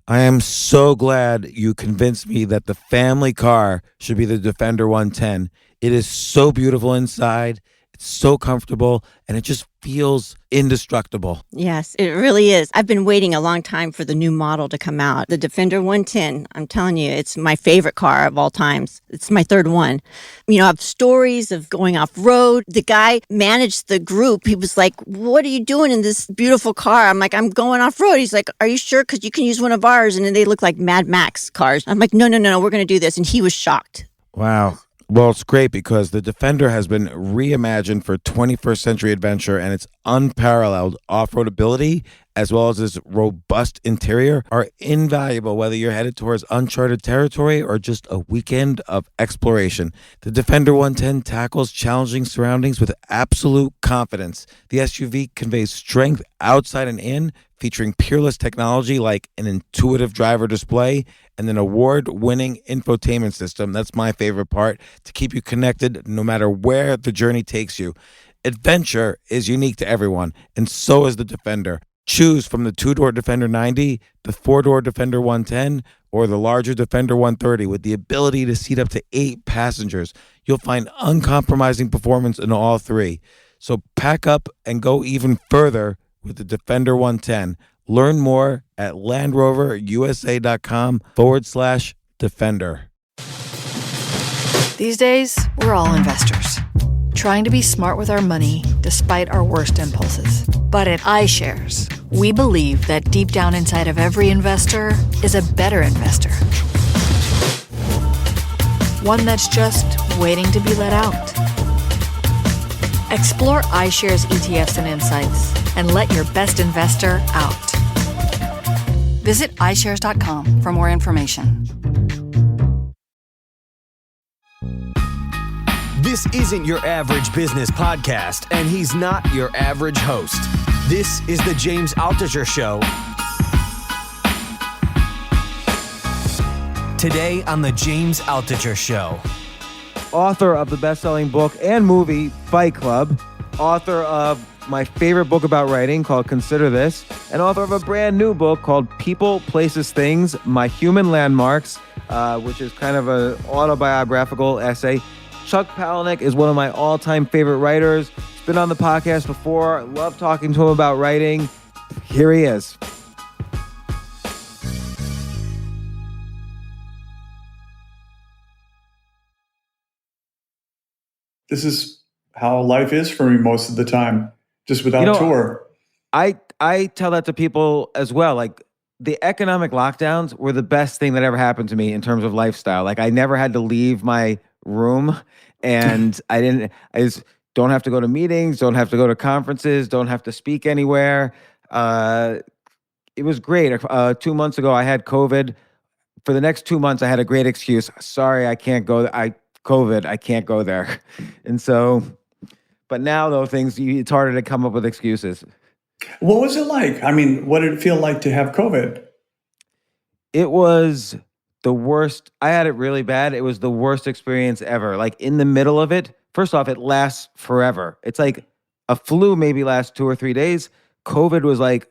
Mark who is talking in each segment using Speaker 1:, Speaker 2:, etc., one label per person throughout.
Speaker 1: I am so glad you convinced me that the family car should be the Defender 110. It is so beautiful inside. It's so comfortable and it just feels indestructible.
Speaker 2: Yes, it really is. I've been waiting a long time for the new model to come out. The Defender 110, I'm telling you, it's my favorite car of all times. It's my third one. You know, I have stories of going off road. The guy managed the group. He was like, "What are you doing in this beautiful car?" I'm like, "I'm going off road." He's like, "Are you sure? Because you can use one of ours." And then they look like Mad Max cars. I'm like, no, we're going to do this. And he was shocked.
Speaker 1: Wow. Well, it's great because the Defender has been reimagined for 21st century adventure, and its unparalleled off-road ability as well as its robust interior are invaluable whether you're headed towards uncharted territory or just a weekend of exploration. The Defender 110 tackles challenging surroundings with absolute confidence. The SUV conveys strength outside and in, featuring peerless technology like an intuitive driver display and an award-winning infotainment system. That's my favorite part, to keep you connected no matter where the journey takes you. Adventure is unique to everyone, and so is the Defender. Choose from the two-door Defender 90, the four-door Defender 110, or the larger Defender 130 with the ability to seat up to 8 passengers. You'll find uncompromising performance in all three. So pack up and go even further with the Defender 110. Learn more at LandRoverUSA.com/Defender.
Speaker 3: These days, we're all investors, trying to be smart with our money despite our worst impulses. But at iShares, we believe that deep down inside of every investor is a better investor. One that's just waiting to be let out. Explore iShares ETFs and insights and let your best investor out. Visit iShares.com for more information.
Speaker 4: This isn't your average business podcast, and he's not your average host. This is the James Altucher Show. Today on the James Altucher Show.
Speaker 1: Author of the best-selling book and movie Fight Club, author of my favorite book about writing called Consider This, and author of a brand new book called People, Places, Things, My Human Landmarks, which is kind of an autobiographical essay. Chuck Palahniuk is one of my all-time favorite writers. He's been on the podcast before. Love talking to him about writing. Here he is.
Speaker 5: This is how life is for me most of the time, just without tour.
Speaker 1: I tell that to people as well. Like, the economic lockdowns were the best thing that ever happened to me in terms of lifestyle. Like, I never had to leave my room, and I just don't have to go to meetings, don't have to go to conferences, don't have to speak anywhere. It was great. 2 months ago, I had COVID. For the next 2 months, I had a great excuse. Sorry, I can't go. COVID, I can't go there. And so, but now though, it's harder to come up with excuses.
Speaker 5: What was it like? I mean, what did it feel like to have COVID?
Speaker 1: It was the worst. I had it really bad. It was the worst experience ever. Like, in the middle of it, first off, it lasts forever. It's like a flu maybe lasts 2 or 3 days. COVID was like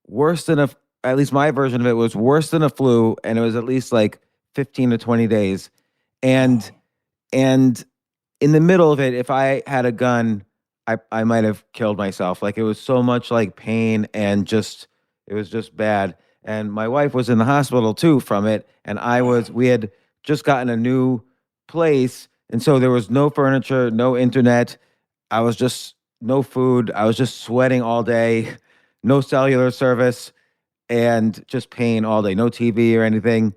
Speaker 1: worse than at least my version of it was worse than a flu. And it was at least like 15 to 20 days. And in the middle of it, if I had a gun, I might have killed myself. Like, it was so much like pain and it was just bad. And my wife was in the hospital too from it. And we had just gotten a new place. And so there was no furniture, no internet. No food. I was just sweating all day, no cellular service, and just pain all day. No TV or anything.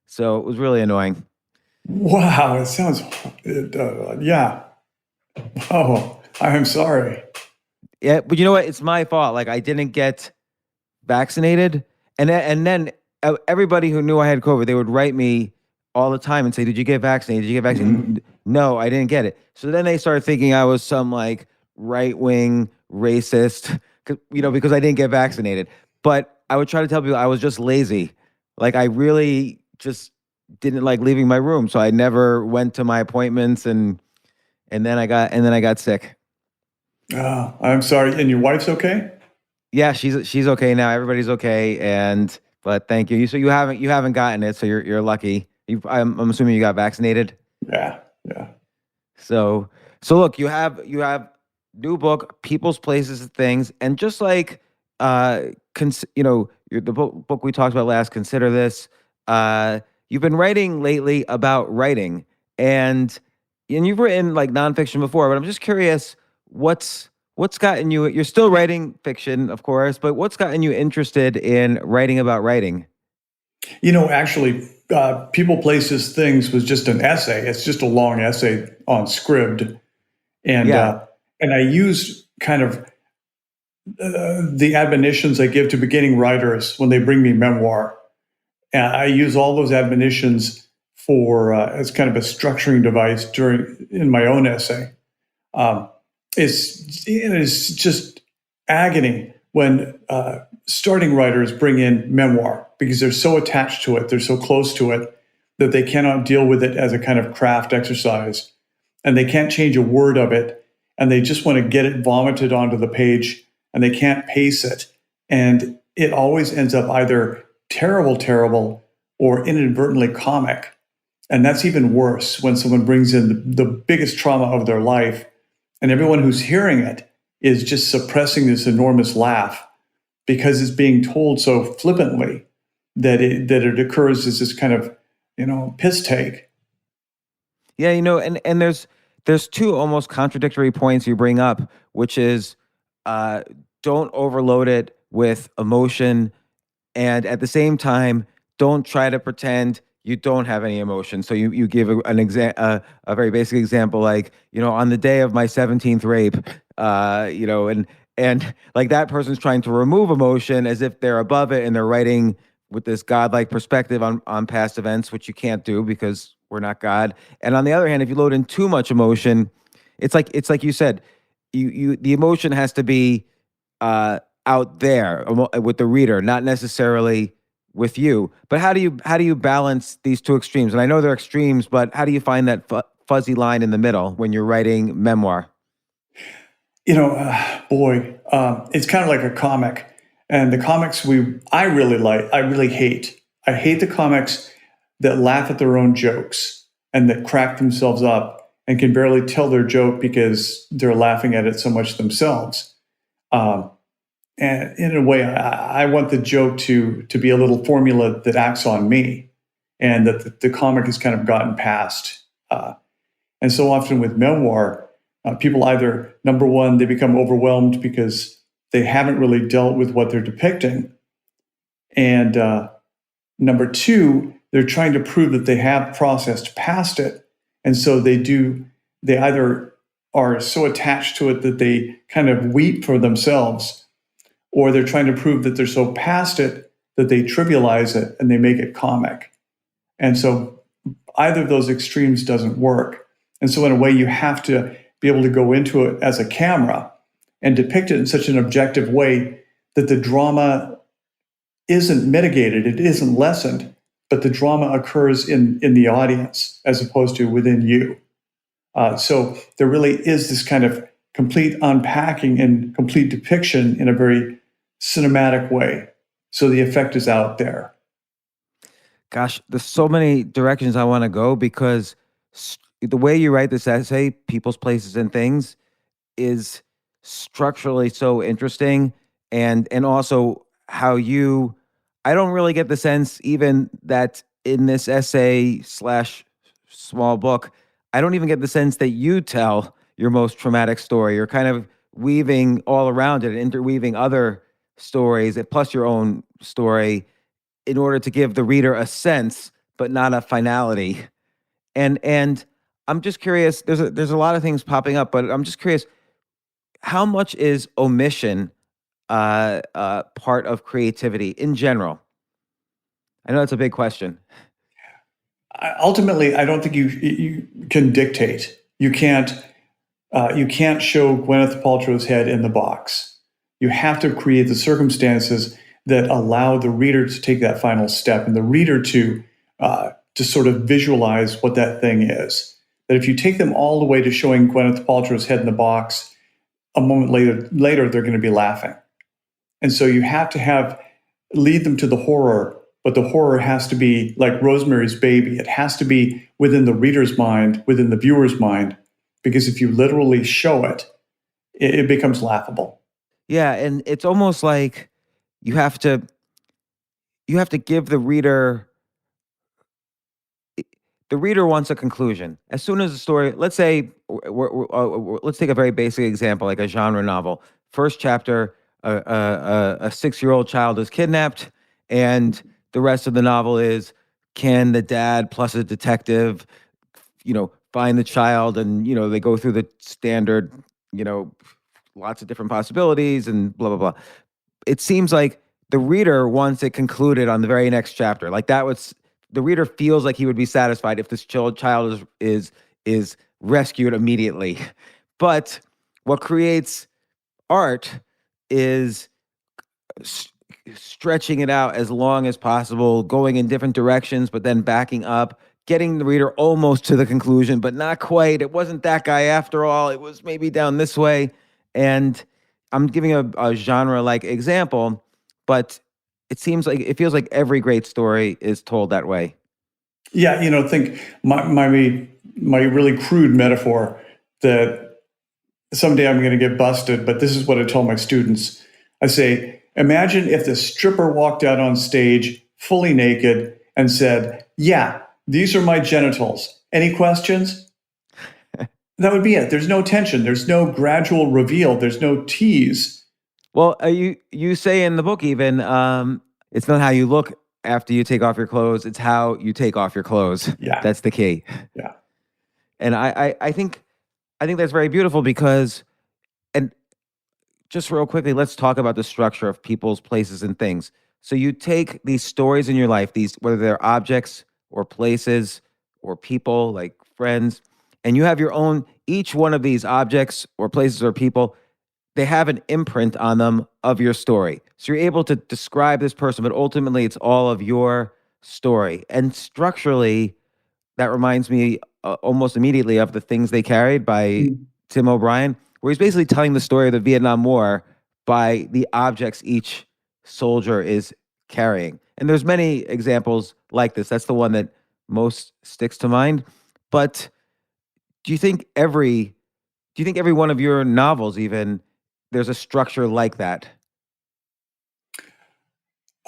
Speaker 1: So it was really annoying.
Speaker 5: Wow, it sounds, yeah. Oh, I am sorry.
Speaker 1: Yeah, but you know what? It's my fault. Like, I didn't get vaccinated. And then everybody who knew I had COVID, they would write me all the time and say, "Did you get vaccinated? Did you get vaccinated?" No, I didn't get it. So then they started thinking I was some like right-wing racist, because I didn't get vaccinated. But I would try to tell people I was just lazy. Like, I really just didn't like leaving my room, so I never went to my appointments, and then I got sick.
Speaker 5: Oh, I'm sorry. And your wife's okay?
Speaker 1: Yeah, she's okay now. Everybody's okay, and But thank you. So you haven't gotten it, so you're lucky. I'm assuming you got vaccinated.
Speaker 5: Yeah, yeah.
Speaker 1: So look, you have new book, People's Places and Things, and just like the book we talked about last, Consider This. You've been writing lately about writing, and you've written like nonfiction before, but I'm just curious, what's gotten you? You're still writing fiction, of course, but what's gotten you interested in writing about writing?
Speaker 5: Actually, People, Places, Things was just an essay. It's just a long essay on Scribd. And
Speaker 1: Yeah.
Speaker 5: and I used kind of the admonitions I give to beginning writers when they bring me memoir. And I use all those admonitions for as kind of a structuring device in my own essay. Um, it is just agony when starting writers bring in memoir because they're so attached to it, they're so close to it that they cannot deal with it as a kind of craft exercise, and they can't change a word of it, and they just want to get it vomited onto the page, and they can't pace it, and it always ends up either terrible, or inadvertently comic. And that's even worse when someone brings in the biggest trauma of their life, and everyone who's hearing it is just suppressing this enormous laugh because it's being told so flippantly that it occurs as this kind of piss take.
Speaker 1: Yeah, and there's two almost contradictory points you bring up, which is don't overload it with emotion, and at the same time, don't try to pretend you don't have any emotion. So you give a very basic example, like on the day of my 17th rape, and like that person's trying to remove emotion as if they're above it, and they're writing with this godlike perspective on past events, which you can't do because we're not God. And on the other hand, if you load in too much emotion, it's like you said, the emotion has to be out there with the reader, not necessarily with you. But how do you balance these two extremes? And I know they're extremes, but how do you find that fuzzy line in the middle when you're writing memoir?
Speaker 5: It's kind of like a comic, and the comics I really like, I really hate. I hate the comics that laugh at their own jokes and that crack themselves up and can barely tell their joke because they're laughing at it so much themselves. And in a way, I want the joke to be a little formula that acts on me, and that the comic has kind of gotten past. And so often with memoir, people either, number one, they become overwhelmed because they haven't really dealt with what they're depicting. And number two, they're trying to prove that they have processed past it. And so they either are so attached to it that they kind of weep for themselves, or they're trying to prove that they're so past it that they trivialize it and they make it comic. And so either of those extremes doesn't work. And so in a way, you have to be able to go into it as a camera and depict it in such an objective way that the drama isn't mitigated, it isn't lessened, but the drama occurs in the audience as opposed to within you. So there really is this kind of complete unpacking and complete depiction in a very cinematic way. So the effect is out there.
Speaker 1: Gosh, there's so many directions I want to go because the way you write this essay, People's Places and Things, is structurally so interesting, and also how I don't really get the sense even that in this essay slash small book, I don't even get the sense that you tell your most traumatic story. You're kind of weaving all around it and interweaving other stories and plus your own story in order to give the reader a sense, but not a finality. And I'm just curious, there's a lot of things popping up, but I'm just curious, how much is omission part of creativity in general? I know that's a big question.
Speaker 5: Ultimately, I don't think you can dictate. You can't show Gwyneth Paltrow's head in the box. You have to create the circumstances that allow the reader to take that final step, and the reader to sort of visualize what that thing is. That if you take them all the way to showing Gwyneth Paltrow's head in the box, a moment later they're going to be laughing. And so you have to lead them to the horror but the horror has to be like Rosemary's Baby. It has to be within the reader's mind, within the viewer's mind, because if you literally show it, it becomes laughable.
Speaker 1: Yeah, and it's almost like you have to give the reader wants a conclusion. As soon as the story, let's say, let's take a very basic example, like a genre novel. First chapter, a 6-year-old child is kidnapped, and the rest of the novel is, can the dad plus a detective, find the child, and they go through the standard, you know, lots of different possibilities and blah blah blah. It seems like the reader wants it concluded on the very next chapter. Like that was the reader feels like he would be satisfied if this child is rescued immediately. But what creates art is stretching it out as long as possible, going in different directions, but then backing up, getting the reader almost to the conclusion, but not quite. It wasn't that guy after all. It was maybe down this way. And I'm giving a genre-like example, but it feels like every great story is told that way.
Speaker 5: Yeah, think my really crude metaphor that someday I'm going to get busted, but this is what I tell my students. I say, imagine if the stripper walked out on stage fully naked and said, "Yeah, these are my genitals. Any questions?" That would be it. There's no tension. There's no gradual reveal. There's no tease.
Speaker 1: Well, you say in the book even, it's not how you look after you take off your clothes, it's how you take off your clothes.
Speaker 5: Yeah.
Speaker 1: That's the key.
Speaker 5: Yeah.
Speaker 1: And I think that's very beautiful because, and just real quickly, let's talk about the structure of people's places and things. So you take these stories in your life, these whether they're objects or places or people like friends, and you have your own, each one of these objects or places or people, they have an imprint on them of your story. So you're able to describe this person, but ultimately it's all of your story. And structurally, that reminds me almost immediately of The Things They Carried by Tim O'Brien, where he's basically telling the story of the Vietnam War by the objects each soldier is carrying. And there's many examples like this. That's the one that most sticks to mind. But do you think every one of your novels even there's a structure like that?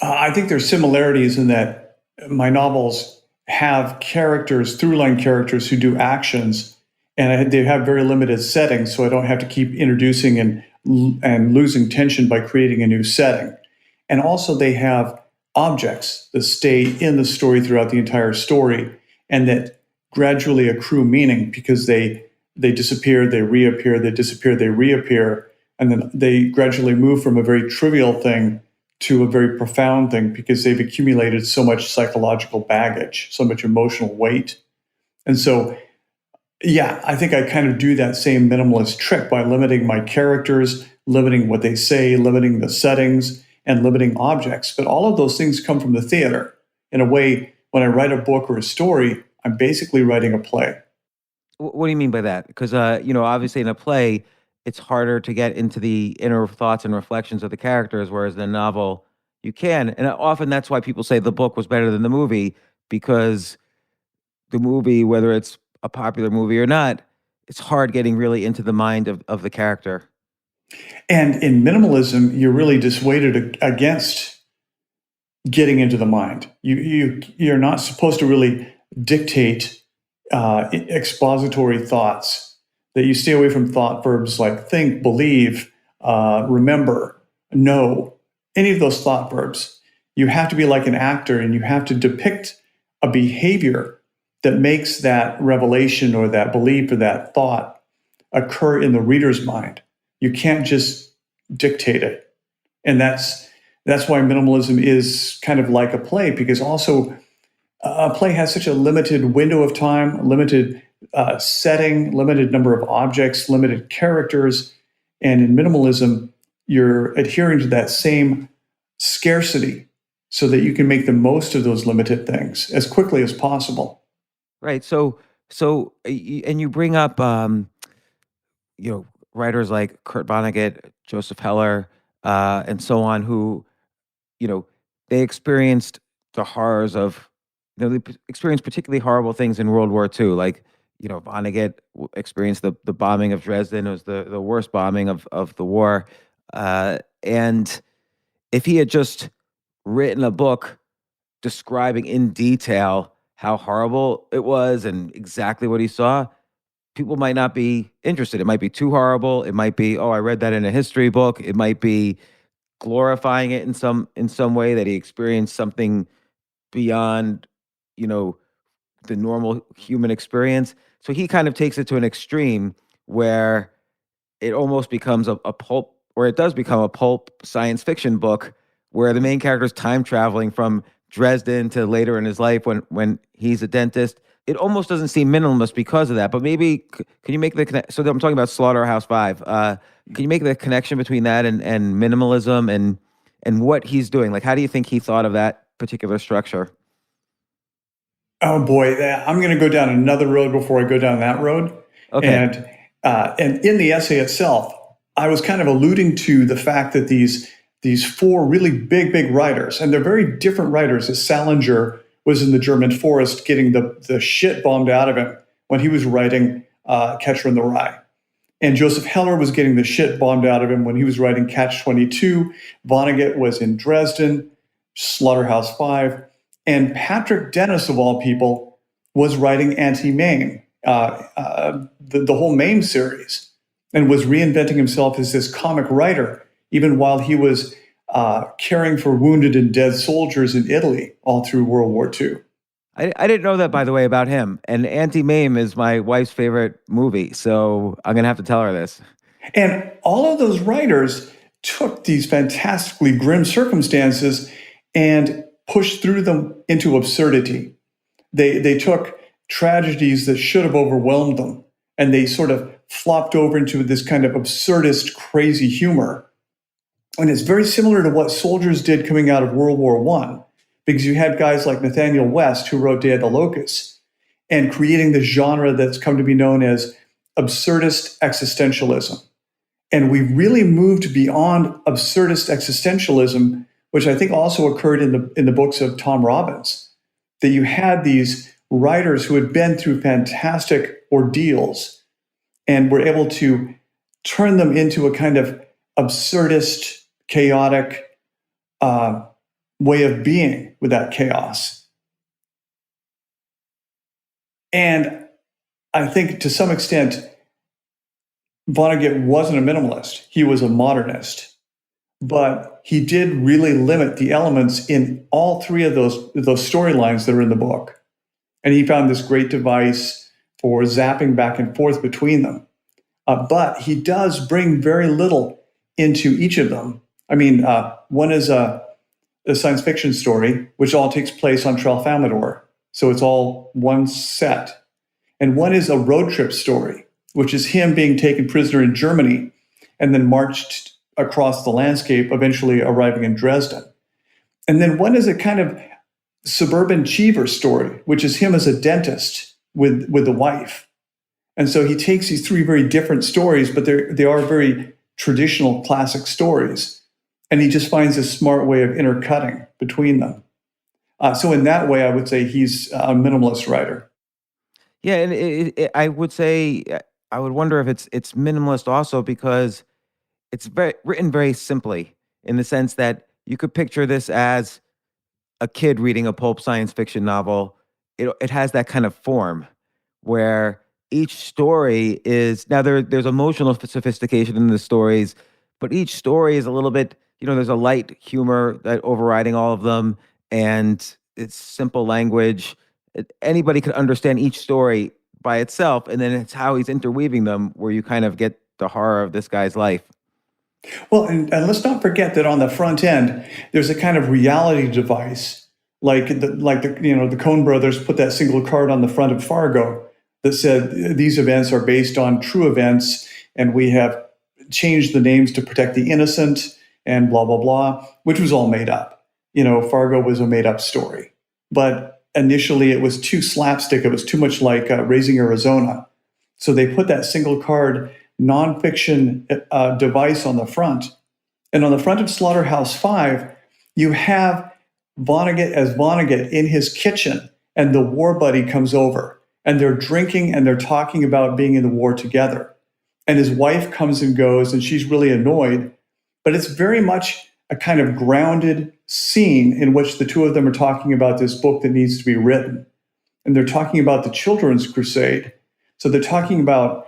Speaker 5: I think there's similarities in that my novels have characters, through-line characters who do actions, and they have very limited settings, so I don't have to keep introducing and losing tension by creating a new setting. And also they have objects that stay in the story throughout the entire story and that gradually accrue meaning because they disappear, they reappear, they disappear, they reappear, and then they gradually move from a very trivial thing to a very profound thing because they've accumulated so much psychological baggage, so much emotional weight. And so, yeah, I think I kind of do that same minimalist trick by limiting my characters, limiting what they say, limiting the settings, and limiting objects. But all of those things come from the theater. In a way, when I write a book or a story, I'm basically writing a play.
Speaker 1: What do you mean by that? Because, obviously in a play, it's harder to get into the inner thoughts and reflections of the characters, whereas in a novel, you can. And often that's why people say the book was better than the movie, because the movie, whether it's a popular movie or not, it's hard getting really into the mind of the character.
Speaker 5: And in minimalism, you're really dissuaded against getting into the mind. You're not supposed to really dictate expository thoughts, that you stay away from thought verbs like think, believe, remember, know, any of those thought verbs. You have to be like an actor and you have to depict a behavior that makes that revelation or that belief or that thought occur in the reader's mind. You can't just dictate it. And that's why minimalism is kind of like a play, because also a play has such a limited window of time, limited setting, limited number of objects, limited characters. And in minimalism, you're adhering to that same scarcity so that you can make the most of those limited things as quickly as possible.
Speaker 1: Right. So, and you bring up, writers like Kurt Vonnegut, Joseph Heller, and so on, who, they experienced the horrors of, they experienced particularly horrible things in World War II. Like, Vonnegut experienced the bombing of Dresden. It was the worst bombing of the war. And if he had just written a book describing in detail how horrible it was and exactly what he saw, people might not be interested. It might be too horrible. It might be, oh, I read that in a history book. It might be glorifying it in some way that he experienced something beyond, you know, the normal human experience. So he kind of takes it to an extreme where it almost becomes a pulp, or it does become a pulp science fiction book where the main character is time traveling from Dresden to later in his life when he's a dentist. It almost doesn't seem minimalist because of that. But maybe can you make the so I'm talking about Slaughterhouse-Five. Can you make the connection between that and minimalism and what he's doing? Like, how do you think he thought of that particular structure?
Speaker 5: Oh boy, I'm going to go down another road before I go down that road.
Speaker 1: Okay.
Speaker 5: And in the essay itself, I was kind of alluding to the fact that these four really big writers, and they're very different writers. As Salinger was in the German forest getting the shit bombed out of him when he was writing Catcher in the Rye. And Joseph Heller was getting the shit bombed out of him when he was writing Catch-22. Vonnegut was in Dresden, Slaughterhouse-Five. And Patrick Dennis, of all people, was writing Anti-Mame, the whole Mame series, and was reinventing himself as this comic writer, even while he was caring for wounded and dead soldiers in Italy all through World War II.
Speaker 1: I didn't know that, by the way, about him. And Anti-Mame is my wife's favorite movie, so I'm going to have to tell her this.
Speaker 5: And all of those writers took these fantastically grim circumstances and pushed through them into absurdity. They took tragedies that should have overwhelmed them, and they sort of flopped over into this kind of absurdist, crazy humor. And it's very similar to what soldiers did coming out of World War I, because you had guys like Nathaniel West, who wrote Day of the Locusts, and creating the genre that's come to be known as absurdist existentialism. And we really moved beyond absurdist existentialism, which I think also occurred in the books of Tom Robbins, that you had these writers who had been through fantastic ordeals and were able to turn them into a kind of absurdist, chaotic way of being with that chaos. And I think to some extent, Vonnegut wasn't a minimalist. He was a modernist. But he did really limit the elements in all three of those storylines that are in the book. And he found this great device for zapping back and forth between them. But he does bring very little into each of them. I mean, one is a science fiction story, which all takes place on Tralfamadore. So it's all one set. And one is a road trip story, which is him being taken prisoner in Germany and then marched across the landscape, eventually arriving in Dresden. And then one is a kind of suburban Cheever story, which is him as a dentist with the wife. And so he takes these three very different stories, but they are very traditional classic stories. And he just finds a smart way of intercutting between them. So in that way, I would say he's a minimalist writer.
Speaker 1: Yeah, and I would say, I would wonder if it's minimalist also because it's written very simply, in the sense that you could picture this as a kid reading a pulp science fiction novel. It has that kind of form where each story is, now there's emotional sophistication in the stories, but each story is a little bit, there's a light humor that overriding all of them, and it's simple language. Anybody could understand each story by itself, and then it's how he's interweaving them where you kind of get the horror of this guy's life.
Speaker 5: Well, and let's not forget that on the front end, there's a kind of reality device, like the Coen brothers put that single card on the front of Fargo that said these events are based on true events, and we have changed the names to protect the innocent, and blah blah blah, which was all made up. Fargo was a made up story, but initially it was too slapstick. It was too much like Raising Arizona, so they put that single card nonfiction device on the front. And on the front of Slaughterhouse-Five, you have Vonnegut in his kitchen, and the war buddy comes over, and they're drinking and they're talking about being in the war together. And his wife comes and goes, and she's really annoyed. But it's very much a kind of grounded scene in which the two of them are talking about this book that needs to be written. And they're talking about the Children's Crusade. So they're talking about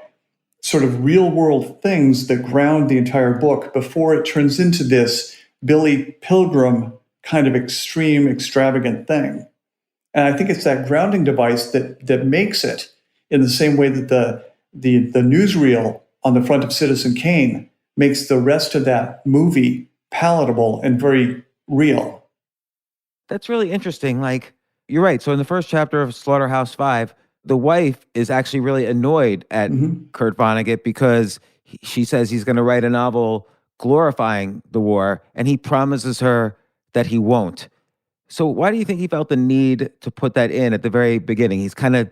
Speaker 5: sort of real world things that ground the entire book before it turns into this Billy Pilgrim kind of extreme, extravagant thing. And I think it's that grounding device that makes it, in the same way that the newsreel on the front of Citizen Kane makes the rest of that movie palatable and very real.
Speaker 1: That's really interesting. Like, you're right. So in the first chapter of Slaughterhouse-Five, the wife is actually really annoyed at Kurt Vonnegut because she says he's going to write a novel glorifying the war, and he promises her that he won't. So why do you think he felt the need to put that in at the very beginning? He's kind of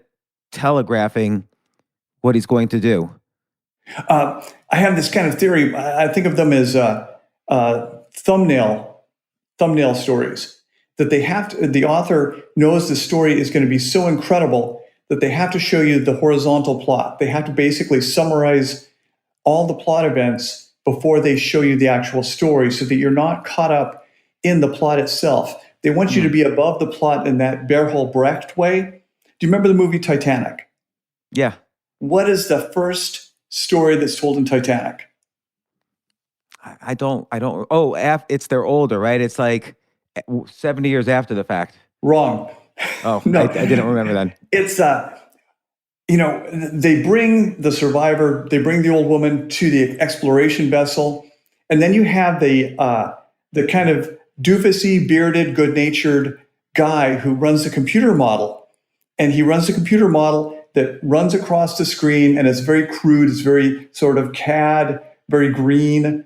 Speaker 1: telegraphing what he's going to do.
Speaker 5: I have this kind of theory. I think of them as thumbnail stories, that they have to, the author knows the story is going to be so incredible that they have to show you the horizontal plot. They have to basically summarize all the plot events before they show you the actual story, so that you're not caught up in the plot itself. They want you to be above the plot in that Bertolt Brecht way. Do you remember the movie Titanic?
Speaker 1: Yeah.
Speaker 5: What is the first story that's told in Titanic?
Speaker 1: I don't. Oh, it's they're older, right? It's like 70 years after the fact.
Speaker 5: Wrong.
Speaker 1: Oh,
Speaker 5: No.
Speaker 1: I didn't remember then.
Speaker 5: It's, they bring the survivor, they bring the old woman to the exploration vessel, and then you have the kind of doofusy, bearded, good-natured guy who runs the computer model. And he runs the computer model that runs across the screen, and it's very crude, it's very sort of CAD, very green.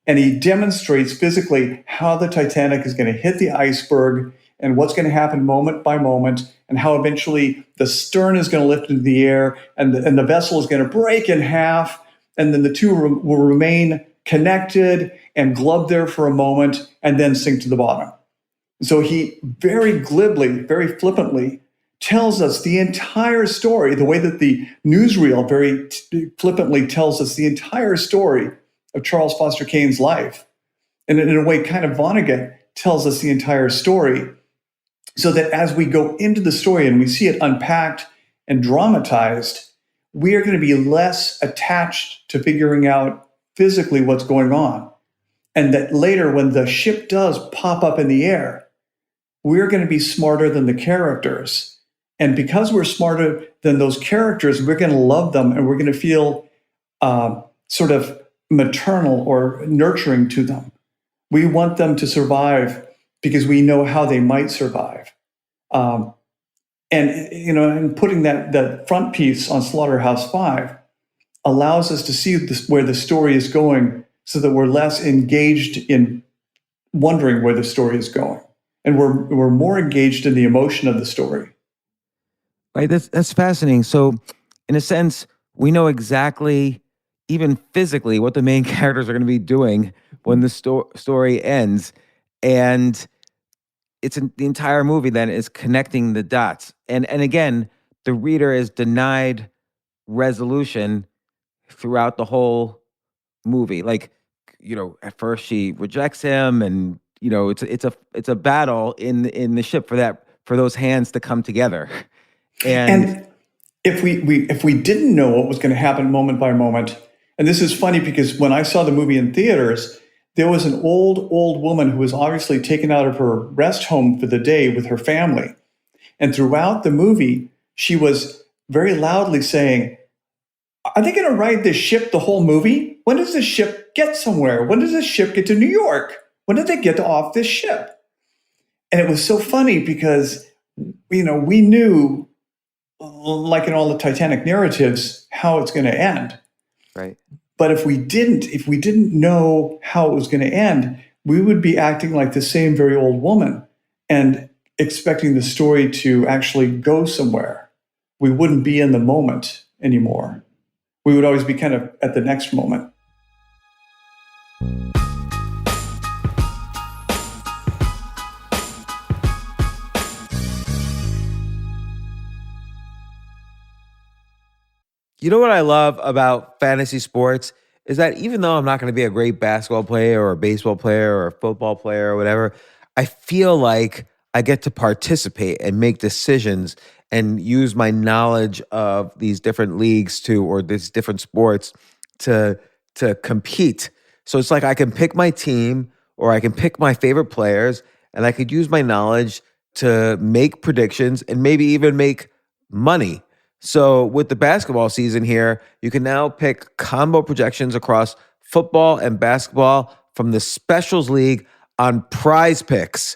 Speaker 5: And he demonstrates physically how the Titanic is going to hit the iceberg and what's going to happen moment by moment, and how eventually the stern is going to lift into the air, and the vessel is going to break in half, and then the two will remain connected and glubbed there for a moment and then sink to the bottom. So he very glibly, very flippantly tells us the entire story, the way that the newsreel very flippantly tells us the entire story of Charles Foster Kane's life. And in a way, kind of Vonnegut tells us the entire story, so that as we go into the story and we see it unpacked and dramatized, we are going to be less attached to figuring out physically what's going on. And that later, when the ship does pop up in the air, we're going to be smarter than the characters. And because we're smarter than those characters, we're going to love them, and we're going to feel sort of maternal or nurturing to them. We want them to survive because we know how they might survive. And putting that front piece on Slaughterhouse-Five allows us to see where the story is going, so that we're less engaged in wondering where the story is going. And we're more engaged in the emotion of the story.
Speaker 1: Right, that's fascinating. So, in a sense, we know exactly, even physically, what the main characters are going to be doing when the story ends. And the entire movie then is connecting the dots. And again, the reader is denied resolution throughout the whole movie. Like, at first she rejects him, and it's a battle in the ship for those hands to come together. And
Speaker 5: if we didn't know what was going to happen moment by moment, and this is funny because when I saw the movie in theaters, there was an old woman who was obviously taken out of her rest home for the day with her family. And throughout the movie, she was very loudly saying, "Are they going to ride this ship the whole movie? When does this ship get somewhere? When does this ship get to New York? When did they get off this ship?" And it was so funny because, we knew, like in all the Titanic narratives, how it's going to end.
Speaker 1: right.
Speaker 5: But if we didn't know how it was going to end, we would be acting like the same very old woman and expecting the story to actually go somewhere. We wouldn't be in the moment anymore. We would always be kind of at the next moment.
Speaker 1: You know what I love about fantasy sports is that even though I'm not going to be a great basketball player or a baseball player or a football player or whatever, I feel like I get to participate and make decisions and use my knowledge of these different leagues or these different sports to compete. So it's like I can pick my team or I can pick my favorite players and I could use my knowledge to make predictions and maybe even make money. So with the basketball season here, you can now pick combo projections across football and basketball from the Specials League on Prize Picks.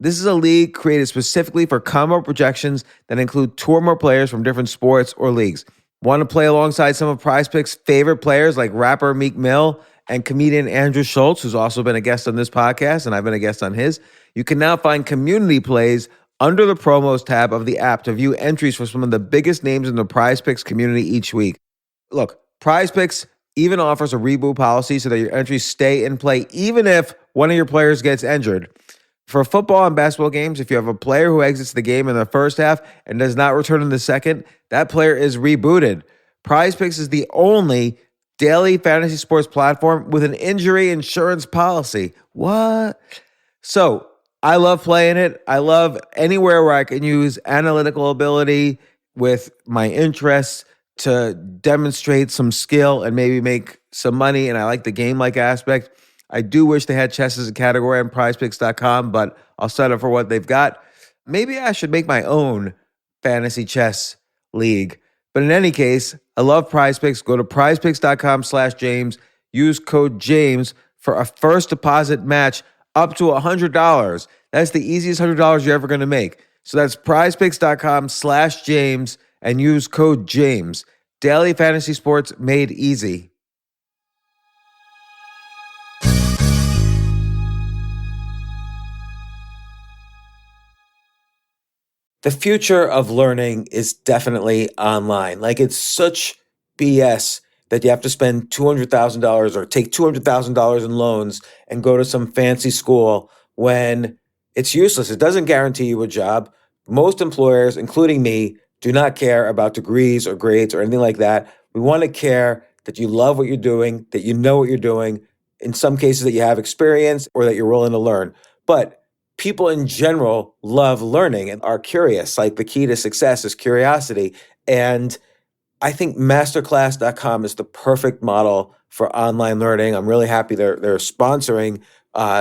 Speaker 1: This is a league created specifically for combo projections that include two or more players from different sports or leagues. Want to play alongside some of Prize Picks' favorite players like rapper Meek Mill and comedian Andrew Schultz, who's also been a guest on this podcast, and I've been a guest on his? You can now find community plays under the promos tab of the app to view entries for some of the biggest names in the Prize Picks community each week. Look, Prize Picks even offers a reboot policy so that your entries stay in play even if one of your players gets injured. For football and basketball games, if you have a player who exits the game in the first half and does not return in the second, that player is rebooted. Prize Picks is the only daily fantasy sports platform with an injury insurance policy. What? So I love playing it. I love anywhere where I can use analytical ability with my interests to demonstrate some skill and maybe make some money. And I like the game-like aspect. I do wish they had chess as a category on prizepicks.com, but I'll settle for what they've got. Maybe I should make my own fantasy chess league. But in any case, I love Prize Picks. Go to prizepicks.com/James. Use code James for a first deposit match up to $100. That's the easiest $100 you're ever going to make. So that's prizepicks.com/James and use code James. Daily fantasy sports made easy. The future of learning is definitely online. Like, it's such BS that you have to spend $200,000 or take $200,000 in loans and go to some fancy school when it's useless. It doesn't guarantee you a job. Most employers, including me, do not care about degrees or grades or anything like that. We want to care that you love what you're doing, that you know what you're doing, in some cases that you have experience or that you're willing to learn. But people in general love learning and are curious. Like, the key to success is curiosity. And I think masterclass.com is the perfect model for online learning. I'm really happy they're sponsoring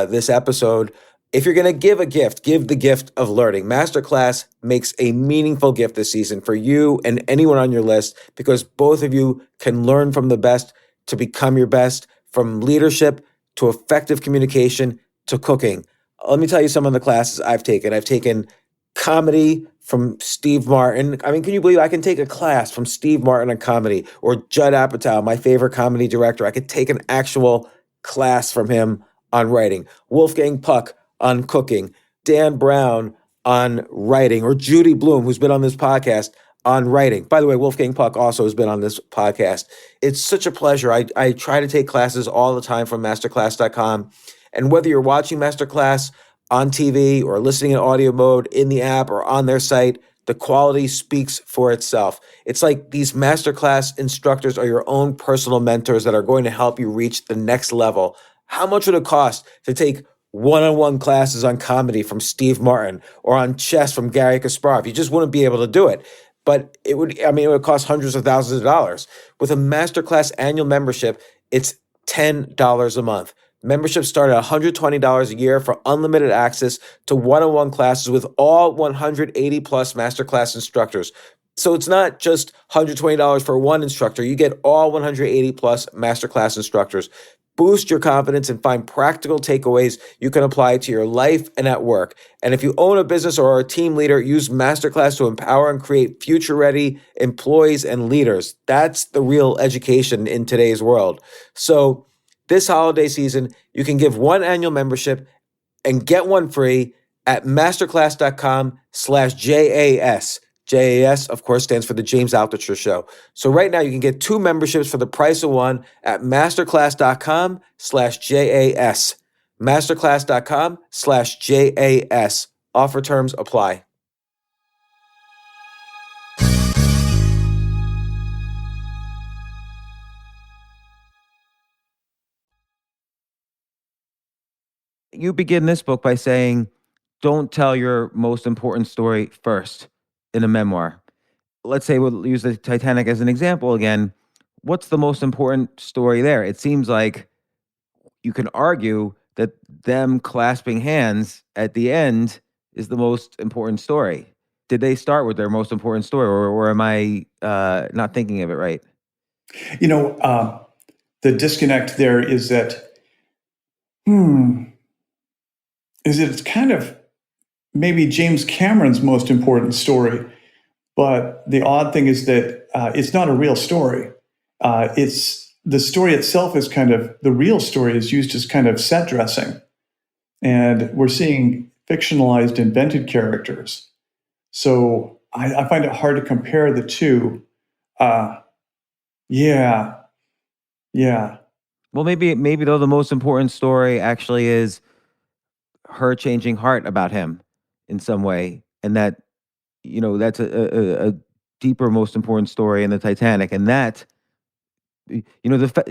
Speaker 1: this episode. If you're going to give a gift, give the gift of learning. Masterclass makes a meaningful gift this season for you and anyone on your list, because both of you can learn from the best to become your best, from leadership to effective communication to cooking. Let me tell you some of the classes I've taken. I've taken comedy from Steve Martin. I mean, can you believe I can take a class from Steve Martin on comedy, or Judd Apatow, my favorite comedy director? I could take an actual class from him on writing. Wolfgang Puck on cooking. Dan Brown on writing, or Judy Bloom, who's been on this podcast, on writing. By the way, Wolfgang Puck also has been on this podcast. It's such a pleasure. I try to take classes all the time from masterclass.com. And whether you're watching Masterclass on TV or listening in audio mode in the app or on their site, the quality speaks for itself. It's like these Masterclass instructors are your own personal mentors that are going to help you reach the next level. How much would it cost to take one-on-one classes on comedy from Steve Martin or on chess from Gary Kasparov? You just wouldn't be able to do it. But it would cost hundreds of thousands of dollars. With a Masterclass annual membership, it's $10 a month. Memberships start at $120 a year for unlimited access to one-on-one classes with all 180 plus Masterclass instructors. So it's not just $120 for one instructor. You get all 180 plus Masterclass instructors. Boost your confidence and find practical takeaways you can apply to your life and at work. And if you own a business or are a team leader, use Masterclass to empower and create future-ready employees and leaders. That's the real education in today's world. So this holiday season, you can give one annual membership and get one free at masterclass.com/JAS. JAS, of course, stands for the James Altucher Show. So right now you can get two memberships for the price of one at masterclass.com/JAS. Masterclass.com/JAS. Offer terms apply. you begin this book by saying, don't tell your most important story first in a memoir. Let's say we'll use the Titanic as an example again. What's the most important story there? It seems like you can argue that them clasping hands at the end is the most important story. Did they start with their most important story, or am I not thinking of it right?
Speaker 5: You know, the disconnect there is that, is that it's kind of maybe James Cameron's most important story. But the odd thing is that it's not a real story. It's the story itself is kind of the real story is used as kind of set dressing, and we're seeing fictionalized, invented characters. So I find it hard to compare the two. Yeah, yeah.
Speaker 1: Well, maybe though the most important story actually is her changing heart about him in some way, and that that's a deeper, most important story in the Titanic, and that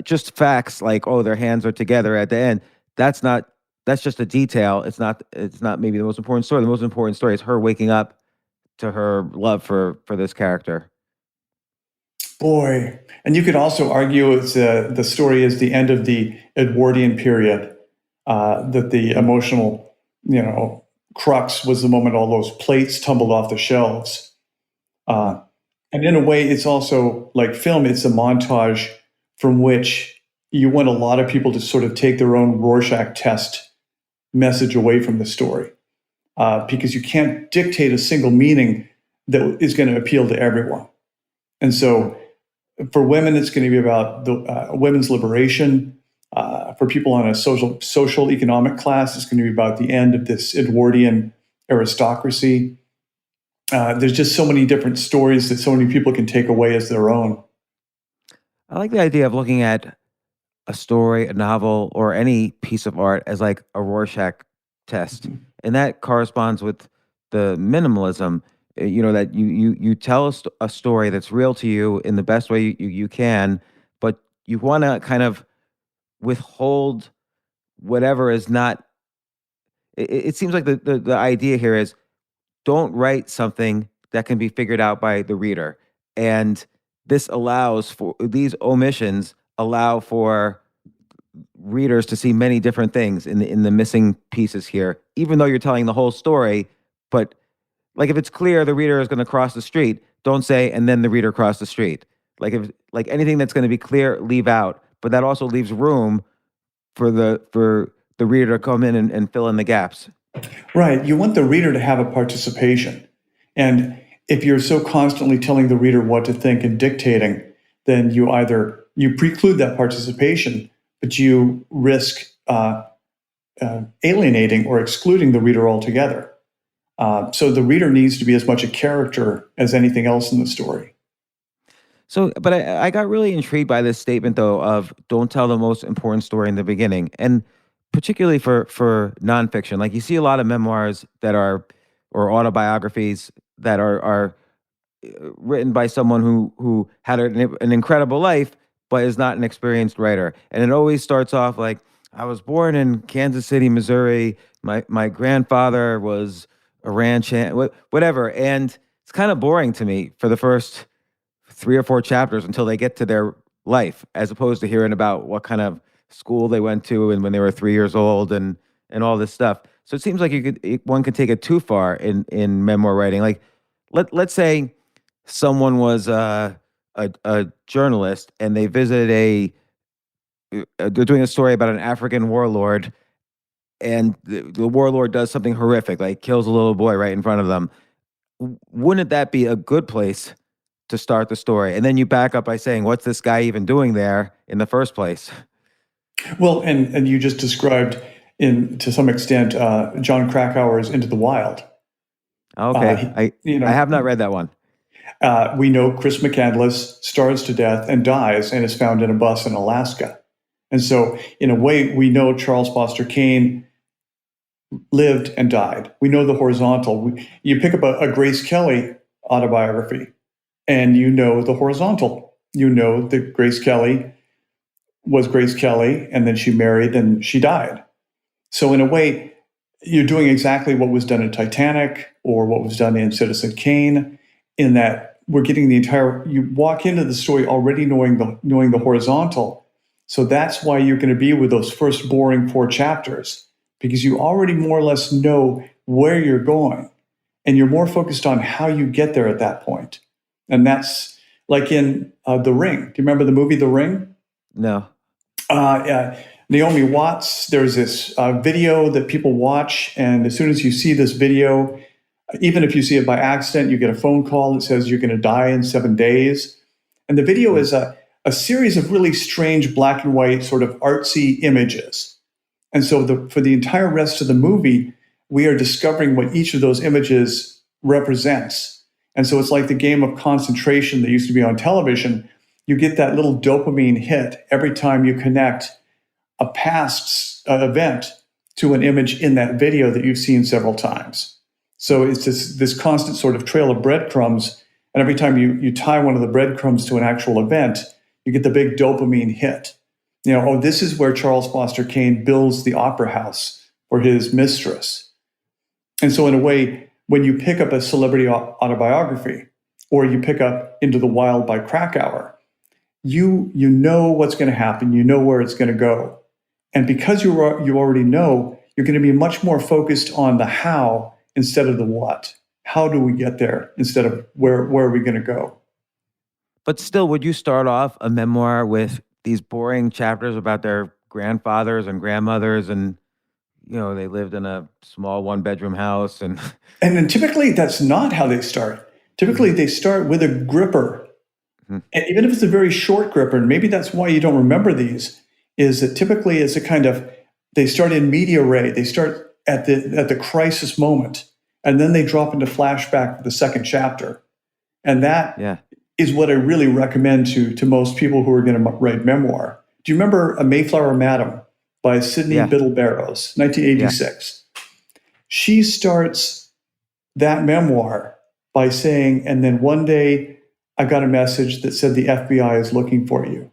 Speaker 1: just facts like, oh, their hands are together at the end. That's not. That's just a detail. It's not. It's not maybe the most important story. The most important story is her waking up to her love for this character.
Speaker 5: Boy, and you could also argue the story is the end of the Edwardian period. That the emotional, crux was the moment all those plates tumbled off the shelves. And in a way, it's also like film. It's a montage from which you want a lot of people to sort of take their own Rorschach test message away from the story, because you can't dictate a single meaning that is going to appeal to everyone. And so for women, it's going to be about the women's liberation. For people on a social economic class, it's going to be about the end of this Edwardian aristocracy. There's just so many different stories that so many people can take away as their own.
Speaker 1: I like the idea of looking at a story, a novel, or any piece of art as like a Rorschach test, and that corresponds with the minimalism. That you tell a story that's real to you in the best way you can, but you want to kind of withhold whatever is not. It seems like the idea here is don't write something that can be figured out by the reader, and this allows for these omissions allow for readers to see many different things in the missing pieces here, even though you're telling the whole story. But like if it's clear the reader is going to cross the street, don't say and then the reader crossed the street. Like anything that's going to be clear, leave out. But that also leaves room for the reader to come in and fill in the gaps.
Speaker 5: Right. You want the reader to have a participation. And if you're so constantly telling the reader what to think and dictating, then you preclude that participation, but you risk alienating or excluding the reader altogether. So the reader needs to be as much a character as anything else in the story.
Speaker 1: So, but I got really intrigued by this statement, though, of don't tell the most important story in the beginning. And particularly for nonfiction, like you see a lot of memoirs or autobiographies that are written by someone who had an incredible life, but is not an experienced writer. And it always starts off like, I was born in Kansas City, Missouri. My grandfather was a ranch hand, whatever. And it's kind of boring to me for the first 3 or 4 chapters until they get to their life, as opposed to hearing about what kind of school they went to and when they were 3 years old and all this stuff. So it seems like one could take it too far in memoir writing. Like let's say someone was a journalist and they visited they're doing a story about an African warlord, and the warlord does something horrific, like kills a little boy right in front of them. Wouldn't that be a good place to start the story? And then you back up by saying, what's this guy even doing there in the first place?
Speaker 5: Well, and you just described to some extent John Krakauer's Into the Wild.
Speaker 1: Okay, I have not read that one.
Speaker 5: We know Chris McCandless starves to death and dies and is found in a bus in Alaska. And so, in a way, we know Charles Foster Kane lived and died. We know the horizontal. You pick up a Grace Kelly autobiography, and you know the horizontal. You know that Grace Kelly was Grace Kelly, and then she married and she died. So in a way, you're doing exactly what was done in Titanic or what was done in Citizen Kane, in that we're getting you walk into the story already knowing the horizontal. So that's why you're going to be with those first boring 4 chapters, because you already more or less know where you're going, and you're more focused on how you get there at that point. And that's like in The Ring. Do you remember the movie The Ring?
Speaker 1: No.
Speaker 5: Naomi Watts, there's this video that people watch, and as soon as you see this video, even if you see it by accident, you get a phone call that says you're going to die in 7 days. And the video is a series of really strange black and white sort of artsy images. And so for the entire rest of the movie, we are discovering what each of those images represents. And so it's like the game of concentration that used to be on television. You get that little dopamine hit every time you connect a past event to an image in that video that you've seen several times. So it's this constant sort of trail of breadcrumbs. And every time you tie one of the breadcrumbs to an actual event, you get the big dopamine hit. This is where Charles Foster Kane builds the opera house for his mistress. And so in a way, when you pick up a celebrity autobiography, or you pick up Into the Wild by Krakauer, you know what's going to happen. You know where it's going to go. And because you already know, you're going to be much more focused on the how instead of the what. How do we get there instead of where are we going to go?
Speaker 1: But still, would you start off a memoir with these boring chapters about their grandfathers and grandmothers, and they lived in a small 1-bedroom house, and
Speaker 5: then typically that's not how they start. Typically they start with a gripper. And even if it's a very short gripper, and maybe that's why you don't remember these, is that typically it's a kind of, they start in media res, they start at the crisis moment, and then they drop into flashback for the second chapter. And that is what I really recommend to most people who are going to write memoir. Do you remember A Mayflower Madam by Sidney Biddle Barrows, 1986? Yeah. She starts that memoir by saying, and then one day I got a message that said the FBI is looking for you.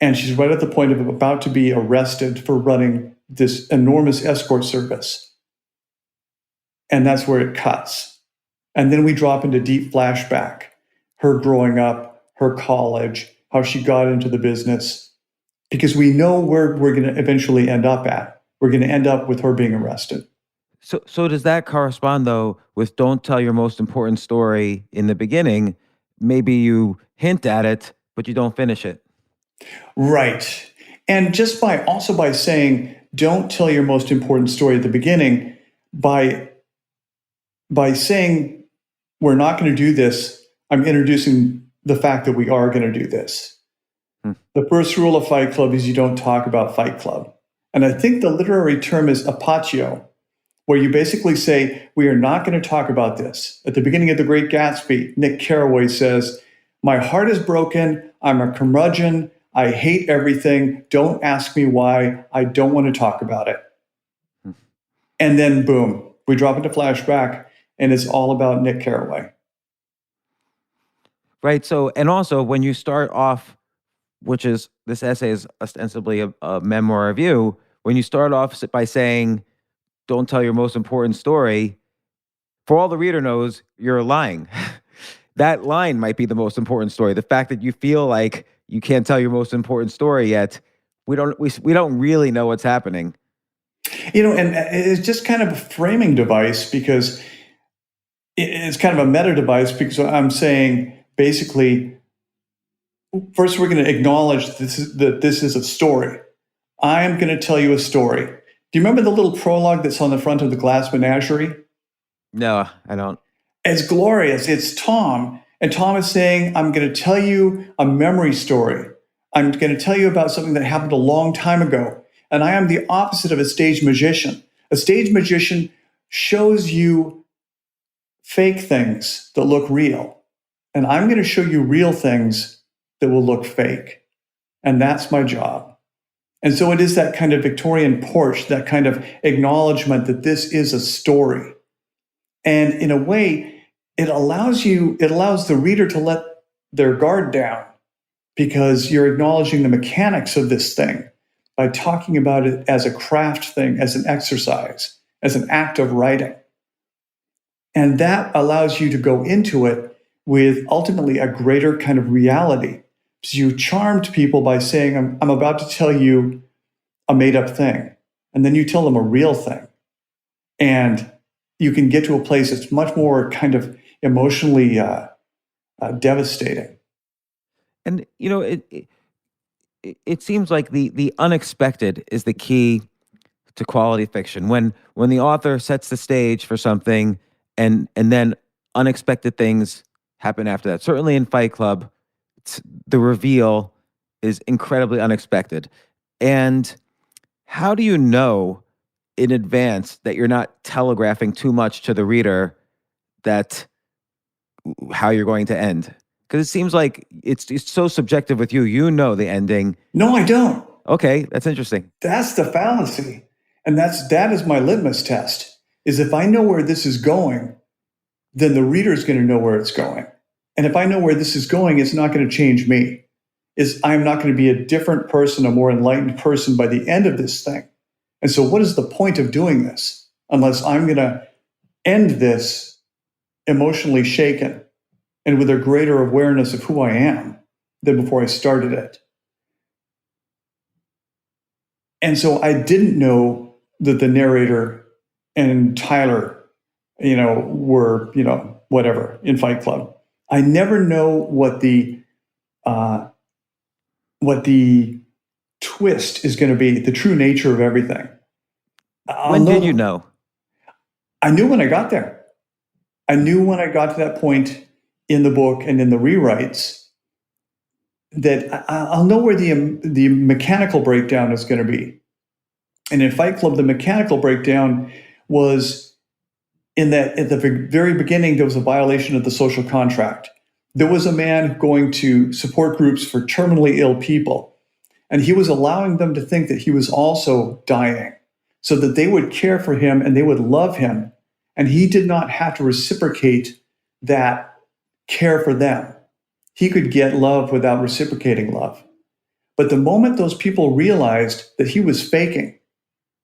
Speaker 5: And she's right at the point of about to be arrested for running this enormous escort service. And that's where it cuts. And then we drop into deep flashback. Her growing up, her college, how she got into the business. Because we know where we're going to eventually end up at. We're going to end up with her being arrested.
Speaker 1: So does that correspond, though, with don't tell your most important story in the beginning? Maybe you hint at it, but you don't finish it.
Speaker 5: Right. And just by saying don't tell your most important story at the beginning, by saying we're not going to do this, I'm introducing the fact that we are going to do this. The first rule of Fight Club is you don't talk about Fight Club. And I think the literary term is appatio, where you basically say, we are not going to talk about this. At the beginning of The Great Gatsby, Nick Carraway says, my heart is broken, I'm a curmudgeon, I hate everything, don't ask me why, I don't want to talk about it. And then boom, we drop into flashback, and it's all about Nick Carraway.
Speaker 1: Right, so, and also when you start off, which is, this essay is ostensibly a memoir of you, when you start off by saying, don't tell your most important story, for all the reader knows, you're lying. That line might be the most important story. The fact that you feel like you can't tell your most important story yet, we don't really know what's happening.
Speaker 5: And it's just kind of a framing device, because it's kind of a meta device, because I'm saying basically, first we're going to acknowledge that this is a story. I am going to tell you a story. Do you remember the little prologue that's on the front of the Glass Menagerie?
Speaker 1: No, I don't.
Speaker 5: It's glorious. It's Tom. And Tom is saying, I'm going to tell you a memory story. I'm going to tell you about something that happened a long time ago. And I am the opposite of a stage magician. A stage magician shows you fake things that look real. And I'm going to show you real things that will look fake. And that's my job. And so it is that kind of Victorian porch, that kind of acknowledgement that this is a story. And in a way, it allows the reader to let their guard down, because you're acknowledging the mechanics of this thing. by talking about it as a craft thing, as an exercise, as an act of writing. And that allows you to go into it with ultimately a greater kind of reality. So you charmed people by saying, I'm about to tell you a made up thing. And then you tell them a real thing. And you can get to a place that's much more kind of emotionally devastating.
Speaker 1: And it seems like the unexpected is the key to quality fiction. When the author sets the stage for something, and then unexpected things happen after that. Certainly in Fight Club, the reveal is incredibly unexpected. And how do you know in advance that you're not telegraphing too much to the reader that how you're going to end? Because it seems like it's so subjective with you. You know the ending.
Speaker 5: No, I don't.
Speaker 1: Okay, that's interesting.
Speaker 5: That's the fallacy. And that is my litmus test, is if I know where this is going, then the reader is going to know where it's going. And if I know where this is going, it's not going to change me. I'm not going to be a different person, a more enlightened person by the end of this thing. And so what is the point of doing this unless I'm going to end this emotionally shaken and with a greater awareness of who I am than before I started it? And so I didn't know that the narrator and Tyler, were, whatever, in Fight Club. I never know what the twist is going to be, the true nature of everything.
Speaker 1: When did you know?
Speaker 5: I knew when I got there. I knew when I got to that point in the book and in the rewrites that I'll know where the mechanical breakdown is going to be. And in Fight Club, the mechanical breakdown was in that at the very beginning, there was a violation of the social contract. There was a man going to support groups for terminally ill people, and he was allowing them to think that he was also dying so that they would care for him and they would love him. And he did not have to reciprocate that care for them. He could get love without reciprocating love. But the moment those people realized that he was faking,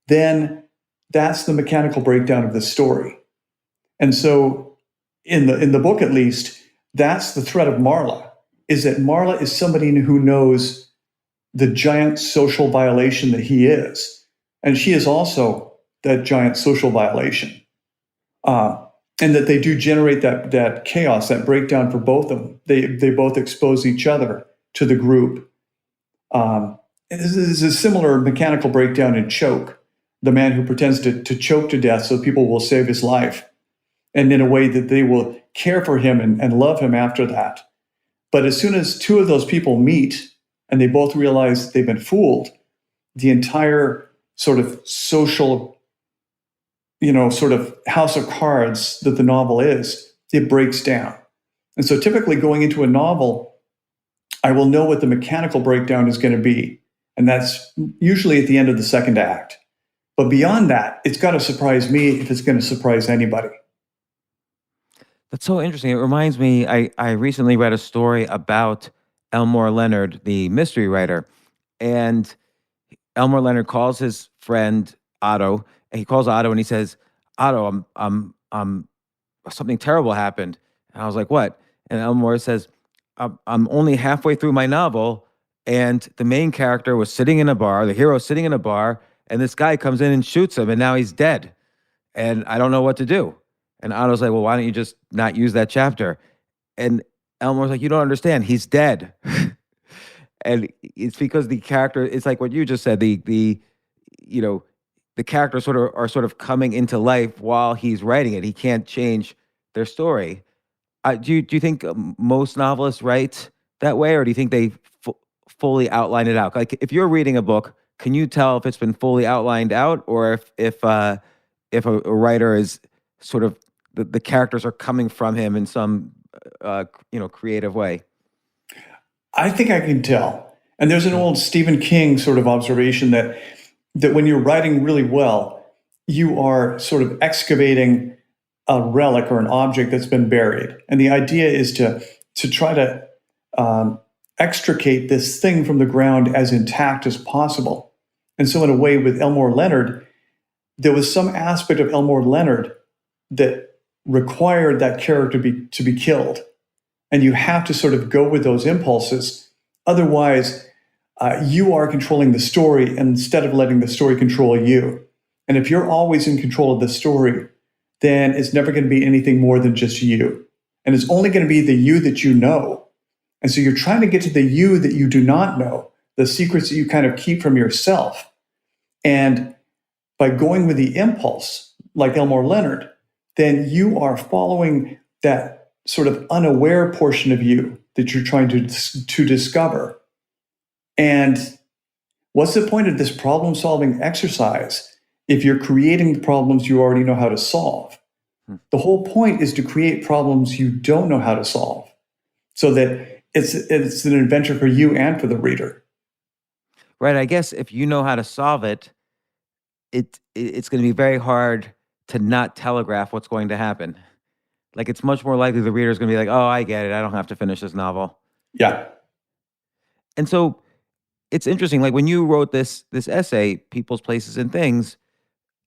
Speaker 5: then that's the mechanical breakdown of the story. And so in the book, at least, that's the threat of Marla, is that Marla is somebody who knows the giant social violation that he is. And she is also that giant social violation. And that they do generate that chaos, that breakdown for both of them. They both expose each other to the group. This is a similar mechanical breakdown in Choke, the man who pretends to choke to death so people will save his life, and in a way that they will care for him and love him after that. But as soon as two of those people meet and they both realize they've been fooled, the entire sort of social, sort of house of cards that the novel is, it breaks down. And so typically going into a novel, I will know what the mechanical breakdown is going to be. And that's usually at the end of the second act. But beyond that, it's got to surprise me if it's going to surprise anybody.
Speaker 1: That's so interesting. It reminds me, I recently read a story about Elmore Leonard, the mystery writer. And Elmore Leonard calls his friend Otto, and he calls Otto and he says, Otto, I'm something terrible happened. And I was like, what? And Elmore says, I'm only halfway through my novel, and the main character was sitting in a bar, the hero sitting in a bar, and this guy comes in and shoots him, and now he's dead. And I don't know what to do. And Otto's like, well, why don't you just not use that chapter? And Elmore's like, you don't understand. He's dead. And it's because the character, it's like what you just said, the characters are sort of coming into life while he's writing it. He can't change their story. Do you think most novelists write that way, or do you think they fully outline it out? Like if you're reading a book, can you tell if it's been fully outlined out, or if a writer is sort of the characters are coming from him in some creative way?
Speaker 5: I think I can tell. And there's an old Stephen King sort of observation that when you're writing really well, you are sort of excavating a relic or an object that's been buried. And the idea is to try to extricate this thing from the ground as intact as possible. And so in a way with Elmore Leonard, there was some aspect of Elmore Leonard that required that character to be killed. And you have to sort of go with those impulses. Otherwise, you are controlling the story instead of letting the story control you. And if you're always in control of the story, then it's never going to be anything more than just you. And it's only going to be the you that you know. And so you're trying to get to the you that you do not know, the secrets that you kind of keep from yourself. And by going with the impulse, like Elmore Leonard, then you are following that sort of unaware portion of you that you're trying to discover. And what's the point of this problem-solving exercise if you're creating the problems you already know how to solve? The whole point is to create problems you don't know how to solve, so that it's an adventure for you and for the reader.
Speaker 6: Right. I guess if you know how to solve it, it's going to be very hard to not telegraph what's going to happen. Like, it's much more likely the reader is going to be like, oh, I get it. I don't have to finish this novel.
Speaker 5: Yeah.
Speaker 6: And so it's interesting. Like, when you wrote this essay, People's Places and Things,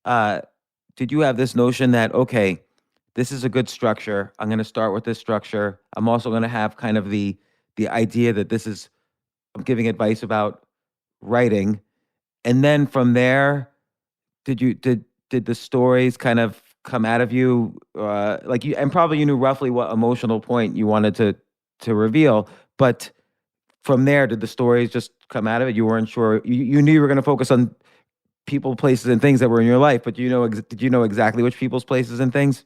Speaker 6: did you have this notion that, okay, this is a good structure. I'm going to start with this structure. I'm also going to have kind of the idea that I'm giving advice about writing. And then from there, did the stories kind of come out of you, and probably you knew roughly what emotional point you wanted to reveal, but from there, did the stories just come out of it? You weren't sure. You knew you were going to focus on people, places, and things that were in your life, but did you know exactly which people's, places, and things?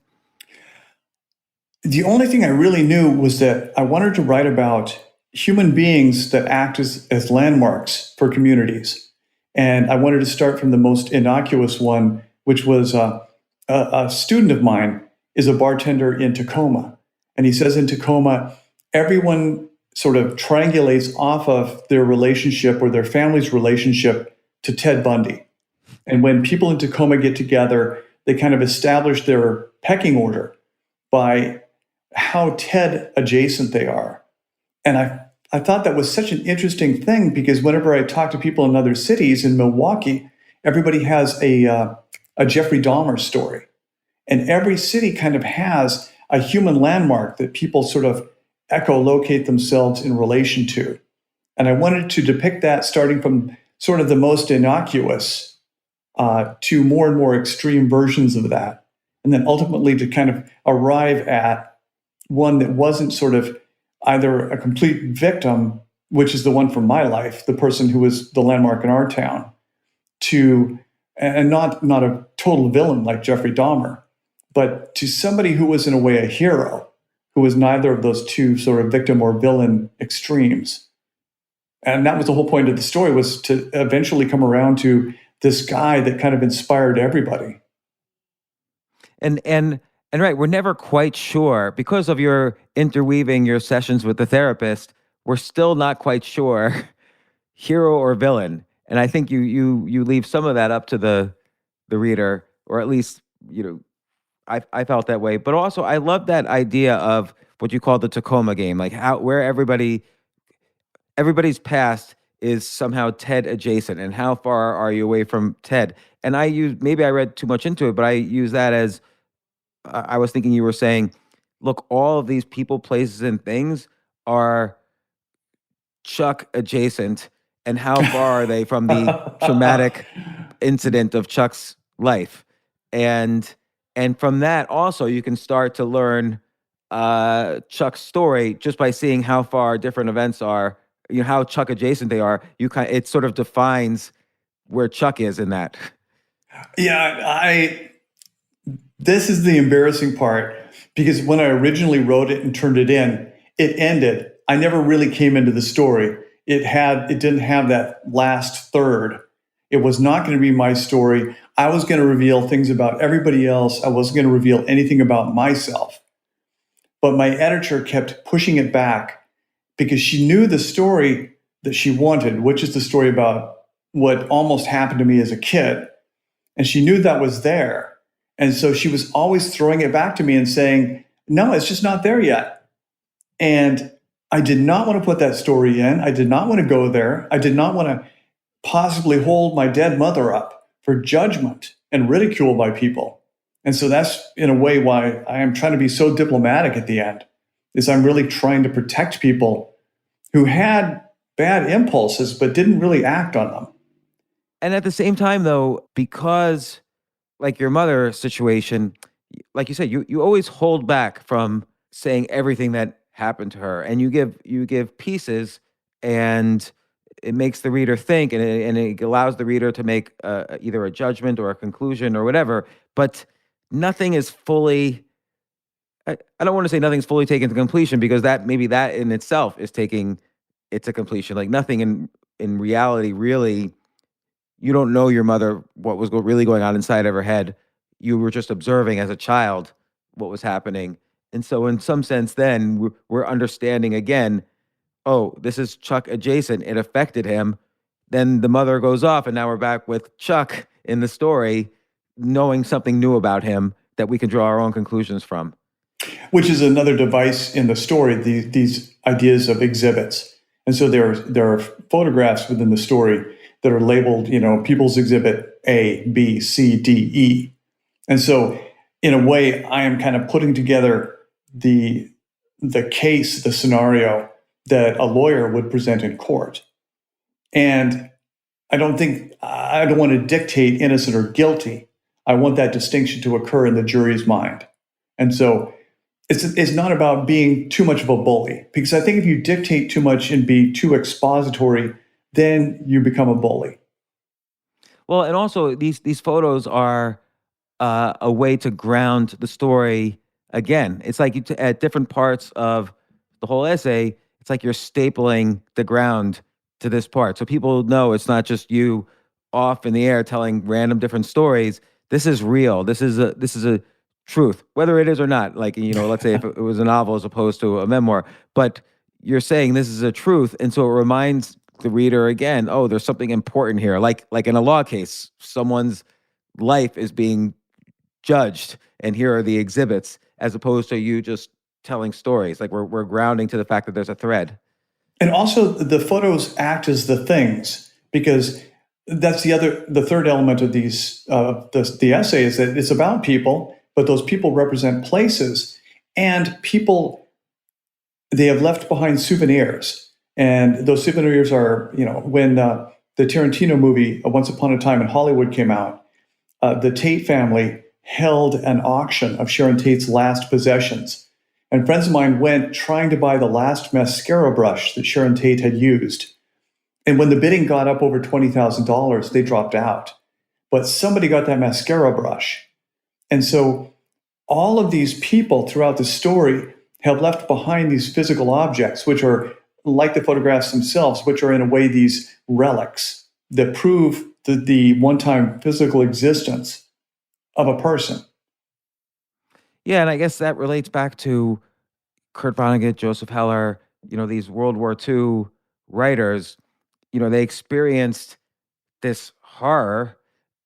Speaker 5: The only thing I really knew was that I wanted to write about human beings that act as landmarks for communities. And I wanted to start from the most innocuous one, which was a student of mine is a bartender in Tacoma. And he says in Tacoma, everyone sort of triangulates off of their relationship or their family's relationship to Ted Bundy. And when people in Tacoma get together, they kind of establish their pecking order by how Ted adjacent they are. And I thought that was such an interesting thing, because whenever I talk to people in other cities, in Milwaukee, everybody has a Jeffrey Dahmer story. And every city kind of has a human landmark that people sort of echolocate themselves in relation to. And I wanted to depict that starting from sort of the most innocuous to more and more extreme versions of that. And then ultimately to kind of arrive at one that wasn't sort of either a complete victim, which is the one from my life, the person who was the landmark in our town, and not a total villain like Jeffrey Dahmer, but to somebody who was in a way a hero, who was neither of those two sort of victim or villain extremes. And that was the whole point of the story, was to eventually come around to this guy that kind of inspired everybody.
Speaker 6: And right, we're never quite sure, because of your interweaving your sessions with the therapist, we're still not quite sure hero or villain. And I think you leave some of that up to the reader, or at least, I felt that way. But also, I love that idea of what you call the Tacoma game, like where everybody's past is somehow Ted adjacent, and how far are you away from Ted? And maybe I read too much into it, but I use that as, I was thinking you were saying, look, all of these people, places, and things are Chuck adjacent, and how far are they from the traumatic incident of Chuck's life? And from that also, you can start to learn Chuck's story just by seeing how far different events are, how Chuck adjacent they are. It sort of defines where Chuck is in that.
Speaker 5: Yeah, this is the embarrassing part, because when I originally wrote it and turned it in, it ended. I never really came into the story. It didn't have that last third. It was not going to be my story. I was going to reveal things about everybody else. I wasn't going to reveal anything about myself. But my editor kept pushing it back, because she knew the story that she wanted, which is the story about what almost happened to me as a kid. And she knew that was there. And so she was always throwing it back to me and saying, no, it's just not there yet. And I did not want to put that story in. I did not want to go there. I did not want to possibly hold my dead mother up for judgment and ridicule by people. And so that's in a way why I am trying to be so diplomatic at the end, is I'm really trying to protect people who had bad impulses but didn't really act on them.
Speaker 6: And at the same time, though, because like your mother situation, like you said, you always hold back from saying everything that happened to her, and you give pieces, and it makes the reader think, and it allows the reader to make either a judgment or a conclusion or whatever. But nothing is fully. I don't want to say nothing's fully taken to completion, because that maybe that in itself is taking it to completion. Like nothing in reality really. You don't know your mother, what was really going on inside of her head. You were just observing as a child what was happening. And so in some sense, then we're understanding again, oh, this is Chuck adjacent. It affected him. Then the mother goes off, and now we're back with Chuck in the story, knowing something new about him that we can draw our own conclusions from.
Speaker 5: Which is another device in the story, these ideas of exhibits. And so there are photographs within the story that are labeled, People's Exhibit A, B, C, D, E. And so in a way, I am kind of putting together the case, the scenario that a lawyer would present in court. And I don't want to dictate innocent or guilty. I want that distinction to occur in the jury's mind. And so it's not about being too much of a bully, because I think if you dictate too much and be too expository, then you become a bully.
Speaker 6: Well, and also these photos are a way to ground the story again. It's like at different parts of the whole essay, it's like you're stapling the ground to this part, so people know it's not just you off in the air telling random different stories. This is real. This is a truth, whether it is or not. Like, let's say if it was a novel as opposed to a memoir, but you're saying this is a truth, and so it reminds the reader again, oh, there's something important here. Like in a law case, someone's life is being judged, and here are the exhibits, as opposed to you just telling stories. Like we're grounding to the fact that there's a thread.
Speaker 5: And also the photos act as the things, because that's the third element of the essay, is that it's about people, but those people represent places, and people, they have left behind souvenirs. And those souvenirs are, when the Tarantino movie Once Upon a Time in Hollywood came out, the Tate family held an auction of Sharon Tate's last possessions. And friends of mine went trying to buy the last mascara brush that Sharon Tate had used. And when the bidding got up over $20,000, they dropped out. But somebody got that mascara brush. And so all of these people throughout the story have left behind these physical objects, which are like the photographs themselves, which are in a way these relics that prove the one-time physical existence of a person.
Speaker 6: Yeah, and I guess that relates back to Kurt Vonnegut, Joseph Heller, these World War II writers. They experienced this horror,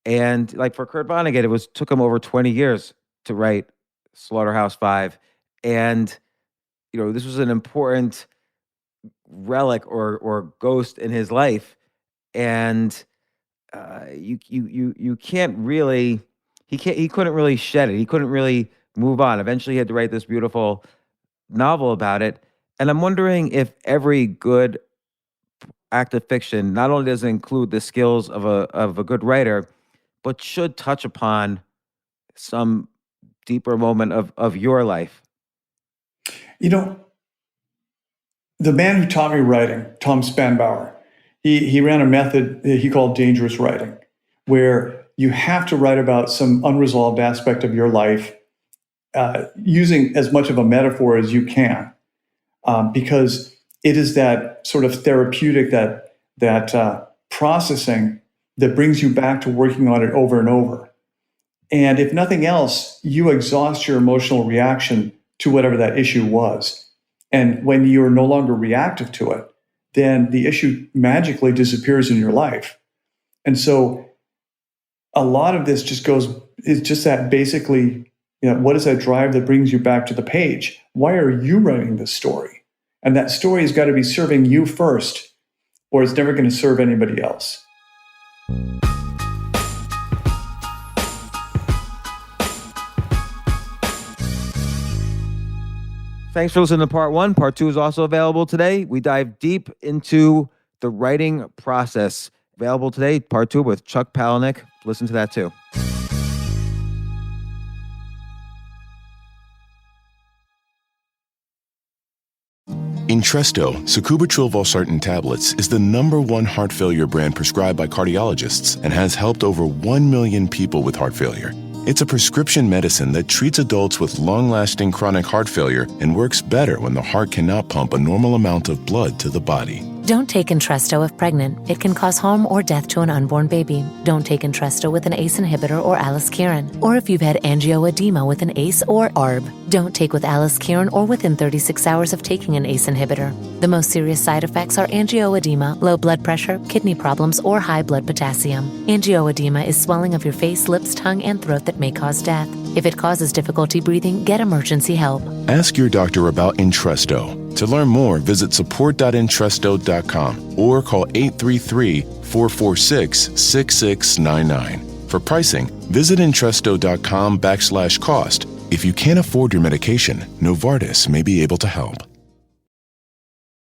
Speaker 6: and like for Kurt Vonnegut, it took him over 20 years to write Slaughterhouse-Five, and this was an important relic or ghost in his life, and you can't really he couldn't really shed it. He couldn't really move on. Eventually, he had to write this beautiful novel about it. And I'm wondering if every good act of fiction not only does it include the skills of a good writer, but should touch upon some deeper moment of your life.
Speaker 5: The man who taught me writing, Tom Spanbauer, he ran a method he called dangerous writing, where you have to write about some unresolved aspect of your life, using as much of a metaphor as you can, because it is that sort of therapeutic, that processing that brings you back to working on it over and over. And if nothing else, you exhaust your emotional reaction to whatever that issue was. And when you're no longer reactive to it, then the issue magically disappears in your life. And so a lot of this is just that basically, what is that drive that brings you back to the page? Why are you writing this story? And that story has got to be serving you first, or it's never going to serve anybody else.
Speaker 6: Thanks for listening to part one. Part two is also available today. We dive deep into the writing process. Available today, part two with Chuck Palahniuk. Listen to that too.
Speaker 7: Entresto, sacubitril valsartan tablets, is the #1 heart failure brand prescribed by cardiologists and has helped over 1 million people with heart failure. It's a prescription medicine that treats adults with long-lasting chronic heart failure and works better when the heart cannot pump a normal amount of blood to the body.
Speaker 8: Don't take Entresto if pregnant. It can cause harm or death to an unborn baby. Don't take Entresto with an ACE inhibitor or aliskiren, or if you've had angioedema with an ACE or ARB. Don't take with aliskiren or within 36 hours of taking an ACE inhibitor. The most serious side effects are angioedema, low blood pressure, kidney problems, or high blood potassium. Angioedema is swelling of your face, lips, tongue, and throat that may cause death. If it causes difficulty breathing, get emergency help.
Speaker 7: Ask your doctor about Entresto. To learn more, visit support.entresto.com or call 833-446-6699. For pricing, visit Entresto.com/cost. If you can't afford your medication, Novartis may be able to help.